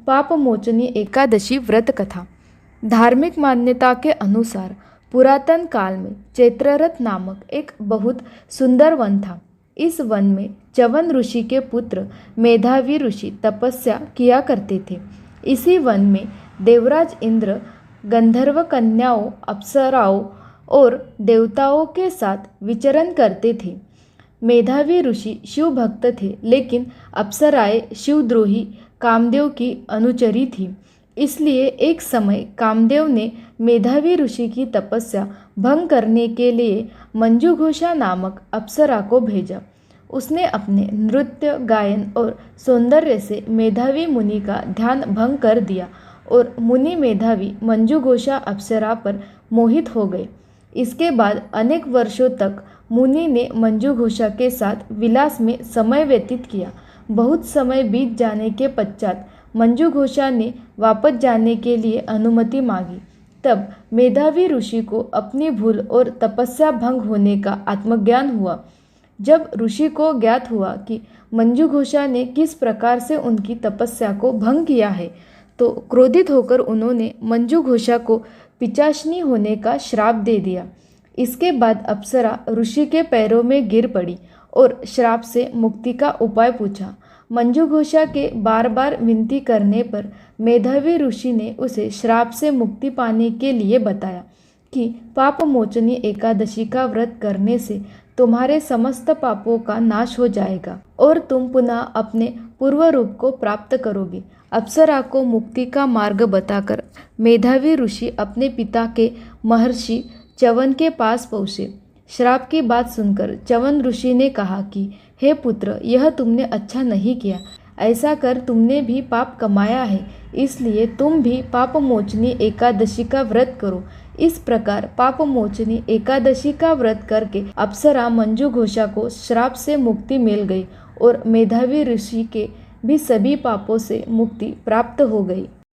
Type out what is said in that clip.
पापमोचनी एकादशी व्रत कथा। धार्मिक मान्यता के अनुसार पुरातन काल में चैत्ररथ नामक एक बहुत सुंदर वन था। इस वन में च्यवन ऋषि के पुत्र मेधावी ऋषि तपस्या किया करते थे। इसी वन में देवराज इंद्र गंधर्व कन्याओं, अप्सराओं और देवताओं के साथ विचरण करते थे। मेधावी ऋषि शिव भक्त थे, लेकिन अप्सराएं शिवद्रोही कामदेव की अनुचरी थी। इसलिए एक समय कामदेव ने मेधावी ऋषि की तपस्या भंग करने के लिए मंजुघोषा नामक अप्सरा को भेजा। उसने अपने नृत्य, गायन और सौंदर्य से मेधावी मुनि का ध्यान भंग कर दिया और मुनि मेधावी मंजुघोषा अप्सरा पर मोहित हो गए। इसके बाद अनेक वर्षों तक मुनि ने मंजुघोषा के साथ विलास में समय व्यतीत किया। बहुत समय बीत जाने के पश्चात मंजुघोषा ने वापस जाने के लिए अनुमति मांगी। तब मेधावी ऋषि को अपनी भूल और तपस्या भंग होने का आत्मज्ञान हुआ। जब ऋषि को ज्ञात हुआ कि मंजुघोषा ने किस प्रकार से उनकी तपस्या को भंग किया है, तो क्रोधित होकर उन्होंने मंजुघोषा को पिशाचिनी होने का श्राप दे दिया। इसके बाद अप्सरा ऋषि के पैरों में गिर पड़ी और श्राप से मुक्ति का उपाय पूछा। मंजुघोषा के बार बार विनती करने पर मेधावी ऋषि ने उसे श्राप से मुक्ति पाने के लिए बताया कि पापमोचनी एकादशी का व्रत करने से तुम्हारे समस्त पापों का नाश हो जाएगा और तुम पुनः अपने पूर्व रूप को प्राप्त करोगी। अप्सरा को मुक्ति का मार्ग बताकर मेधावी ऋषि अपने पिता के महर्षि च्यवन के पास पहुँचे। श्राप की बात सुनकर च्यवन ऋषि ने कहा कि हे पुत्र, यह तुमने अच्छा नहीं किया। ऐसा कर तुमने भी पाप कमाया है, इसलिए तुम भी पापमोचनी एकादशी का व्रत करो। इस प्रकार पापमोचनी एकादशी का व्रत करके अप्सरा मंजुघोषा को श्राप से मुक्ति मिल गई और मेधावी ऋषि के भी सभी पापों से मुक्ति प्राप्त हो गई।